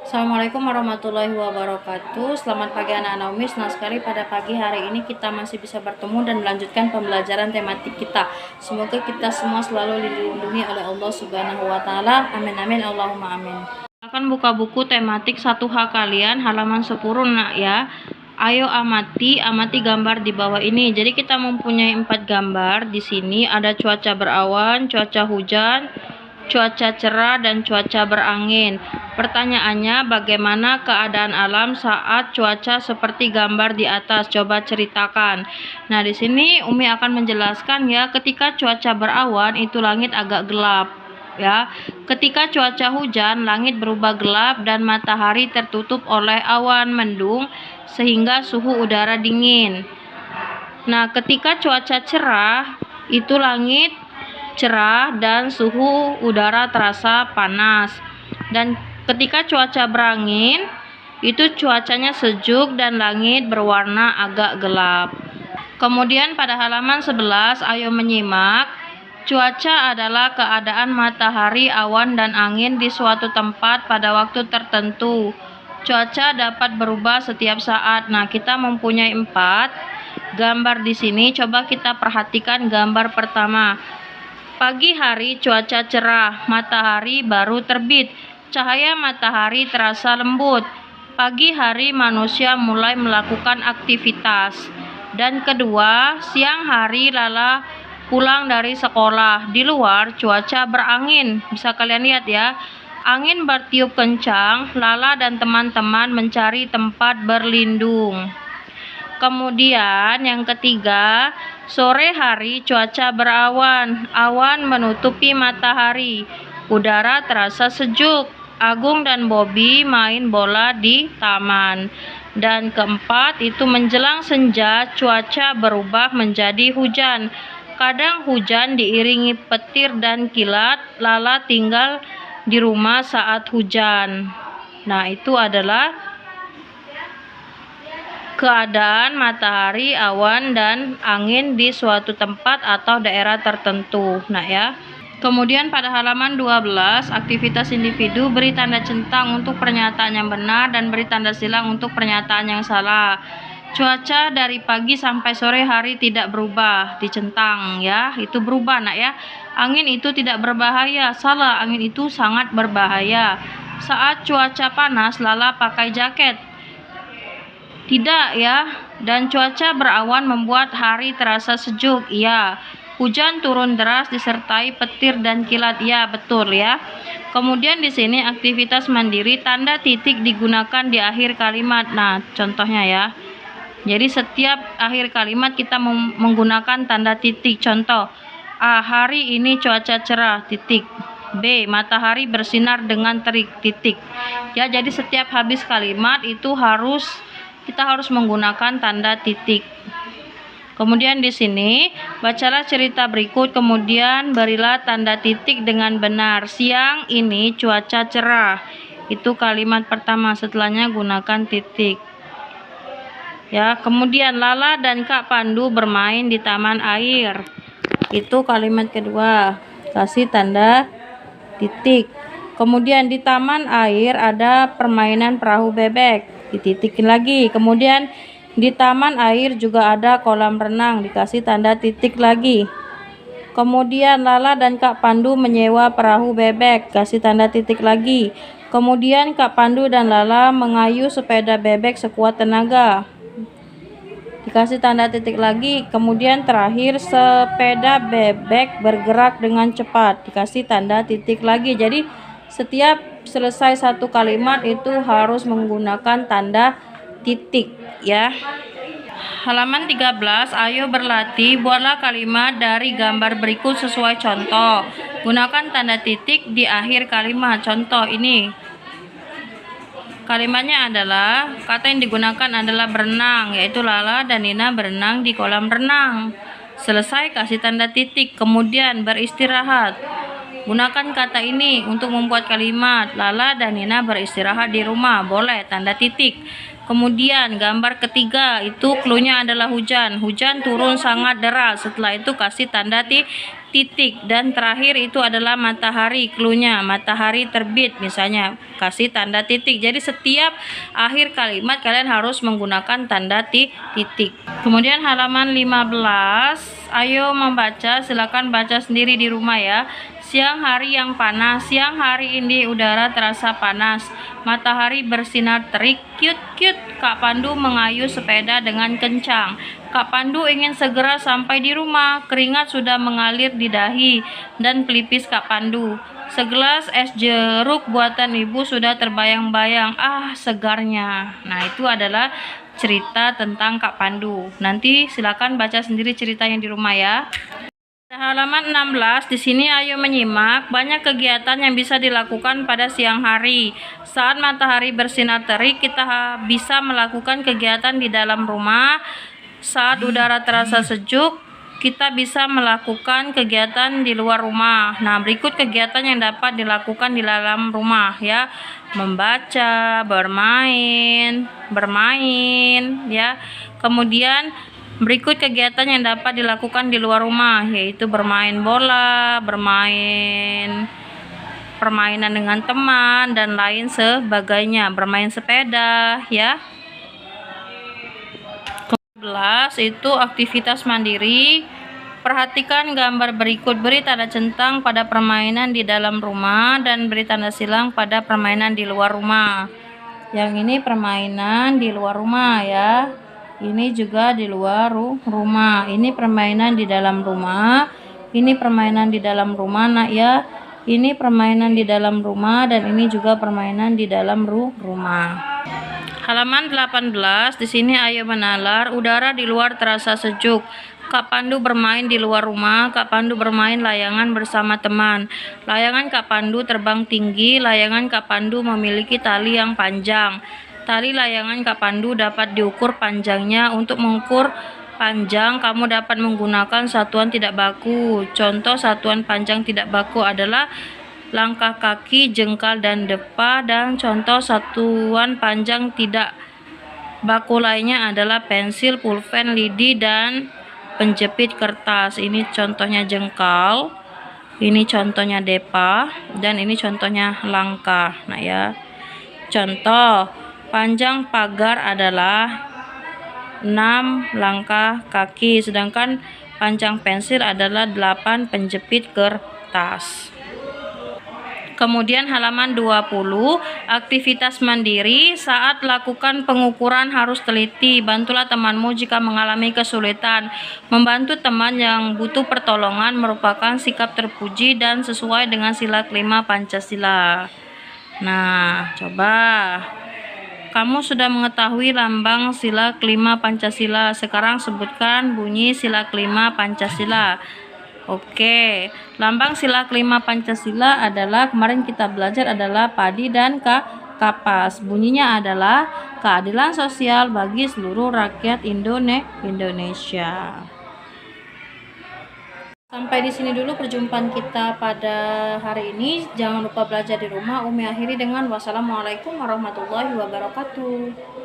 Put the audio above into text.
Assalamualaikum warahmatullahi wabarakatuh. Selamat pagi anak-anak Umi. Senang sekali pada pagi hari ini kita masih bisa bertemu dan melanjutkan pembelajaran tematik kita. Semoga kita semua selalu dilindungi oleh Allah Subhanahu wa taala. Amin amin Allahumma amin. Akan buka buku tematik 1H kalian halaman 10 nak ya. Ayo amati gambar di bawah ini. Jadi kita mempunyai 4 gambar di sini. Ada cuaca berawan, cuaca hujan, cuaca cerah, dan cuaca berangin. Pertanyaannya, bagaimana keadaan alam saat cuaca seperti gambar di atas? Coba ceritakan. Nah, di sini Umi akan menjelaskan ya, ketika cuaca berawan itu langit agak gelap. Ya, ketika cuaca hujan, langit berubah gelap dan matahari tertutup oleh awan mendung sehingga suhu udara dingin. Nah, ketika cuaca cerah, itu langit cerah dan suhu udara terasa panas. Dan ketika cuaca berangin, itu cuacanya sejuk dan langit berwarna agak gelap. Kemudian pada halaman 11, ayo menyimak. Cuaca adalah keadaan matahari, awan, dan angin di suatu tempat pada waktu tertentu. Cuaca dapat berubah setiap saat. Nah, kita mempunyai 4 gambar di sini. Coba kita perhatikan gambar pertama. Pagi hari cuaca cerah, matahari baru terbit. Cahaya matahari terasa lembut. Pagi hari manusia mulai melakukan aktivitas. Dan kedua, siang hari Lala pulang dari sekolah. Di luar cuaca berangin. Bisa kalian lihat ya. Angin bertiup kencang. Lala dan teman-teman mencari tempat berlindung. Kemudian yang ketiga, sore hari cuaca berawan, awan menutupi matahari, udara terasa sejuk. Agung dan Bobby main bola di taman. Dan keempat, itu menjelang senja, cuaca berubah menjadi hujan. Kadang hujan diiringi petir dan kilat. Lala tinggal di rumah saat hujan. Nah, itu adalah keadaan matahari, awan, dan angin di suatu tempat atau daerah tertentu. Nah ya. Kemudian pada halaman 12, aktivitas individu, beri tanda centang untuk pernyataan yang benar dan beri tanda silang untuk pernyataan yang salah. Cuaca dari pagi sampai sore hari tidak berubah, dicentang ya, itu berubah nak ya. Angin itu tidak berbahaya, salah, angin itu sangat berbahaya. Saat cuaca panas, Lala pakai jaket. Tidak ya. Dan cuaca berawan membuat hari terasa sejuk. Iya. Hujan turun deras disertai petir dan kilat. Ya, betul ya. Kemudian di sini aktivitas mandiri, tanda titik digunakan di akhir kalimat. Nah, contohnya ya. Jadi setiap akhir kalimat kita menggunakan tanda titik. Contoh, A. Hari ini cuaca cerah, titik. B. Matahari bersinar dengan terik, titik. Ya, jadi setiap habis kalimat itu kita harus menggunakan tanda titik. Kemudian di sini, bacalah cerita berikut, kemudian berilah tanda titik dengan benar. Siang ini cuaca cerah. Itu kalimat pertama, setelahnya gunakan titik. Ya, kemudian Lala dan Kak Pandu bermain di taman air. Itu kalimat kedua. Kasih tanda titik. Kemudian di taman air ada permainan perahu bebek. Dititikin lagi. Kemudian di taman air juga ada kolam renang, dikasih tanda titik lagi. Kemudian Lala dan Kak Pandu menyewa perahu bebek, kasih tanda titik lagi. Kemudian Kak Pandu dan Lala mengayuh sepeda bebek sekuat tenaga, dikasih tanda titik lagi. Kemudian terakhir, sepeda bebek bergerak dengan cepat, dikasih tanda titik lagi. Jadi setiap selesai satu kalimat itu harus menggunakan tanda titik ya. Halaman 13, ayo berlatih, buatlah kalimat dari gambar berikut sesuai contoh. Gunakan tanda titik di akhir kalimat. Contoh ini. Kalimatnya adalah, kata yang digunakan adalah berenang, yaitu Lala dan Nina berenang di kolam renang. Selesai, kasih tanda titik. Kemudian beristirahat. Gunakan kata ini untuk membuat kalimat. Lala dan Nina beristirahat di rumah. Boleh, tanda titik. Kemudian gambar ketiga, itu cluenya adalah hujan. Hujan turun sangat deras. Setelah itu kasih tanda titik, dan terakhir itu adalah matahari. Cluenya matahari terbit, misalnya kasih tanda titik. Jadi setiap akhir kalimat kalian harus menggunakan tanda titik. Kemudian halaman 15, ayo membaca, silakan baca sendiri di rumah ya. Siang hari yang panas, siang hari ini udara terasa panas, matahari bersinar terik, cute. Kak Pandu mengayuh sepeda dengan kencang. Kak Pandu ingin segera sampai di rumah, keringat sudah mengalir di dahi dan pelipis Kak Pandu. Segelas es jeruk buatan ibu sudah terbayang-bayang, segarnya. Nah, itu adalah cerita tentang Kak Pandu. Nanti silakan baca sendiri ceritanya di rumah ya. Halaman 16, di sini ayo menyimak banyak kegiatan yang bisa dilakukan pada siang hari. Saat matahari bersinar terik, kita bisa melakukan kegiatan di dalam rumah. Saat udara terasa sejuk, kita bisa melakukan kegiatan di luar rumah. Nah, berikut kegiatan yang dapat dilakukan di dalam rumah ya. Membaca, bermain ya. Kemudian berikut kegiatan yang dapat dilakukan di luar rumah, yaitu bermain bola, bermain permainan dengan teman, dan lain sebagainya. Bermain sepeda ya. 11 itu aktivitas mandiri. Perhatikan gambar berikut, beri tanda centang pada permainan di dalam rumah dan beri tanda silang pada permainan di luar rumah. Yang ini permainan di luar rumah ya. Ini juga di luar rumah. Ini permainan di dalam rumah. Ini permainan di dalam rumah nak ya. Ini permainan di dalam rumah dan ini juga permainan di dalam rumah. Halaman 18, di sini ayo menalar. Udara di luar terasa sejuk. Kak Pandu bermain di luar rumah. Kak Pandu bermain layangan bersama teman. Layangan Kak Pandu terbang tinggi. Layangan Kak Pandu memiliki tali yang panjang. Tali layangan Kak Pandu dapat diukur panjangnya. Untuk mengukur panjang, kamu dapat menggunakan satuan tidak baku. Contoh satuan panjang tidak baku adalah langkah kaki, jengkal, dan depa. Dan contoh satuan panjang tidak baku lainnya adalah pensil, pulpen, lidi, dan penjepit kertas. Ini contohnya jengkal, ini contohnya depa, dan ini contohnya langkah. Nah ya, contoh panjang pagar adalah 6 langkah kaki, sedangkan panjang pensil adalah 8 penjepit kertas. Kemudian halaman 20, aktivitas mandiri. Saat lakukan pengukuran harus teliti. Bantulah temanmu jika mengalami kesulitan. Membantu teman yang butuh pertolongan merupakan sikap terpuji dan sesuai dengan sila kelima Pancasila. Nah, coba. Kamu sudah mengetahui lambang sila kelima Pancasila. Sekarang sebutkan bunyi sila kelima Pancasila. Oke, lambang sila kelima Pancasila adalah, kemarin kita belajar, adalah padi dan kapas. Bunyinya adalah keadilan sosial bagi seluruh rakyat Indonesia. Sampai di sini dulu perjumpaan kita pada hari ini. Jangan lupa belajar di rumah. Umi akhiri dengan wassalamualaikum warahmatullahi wabarakatuh.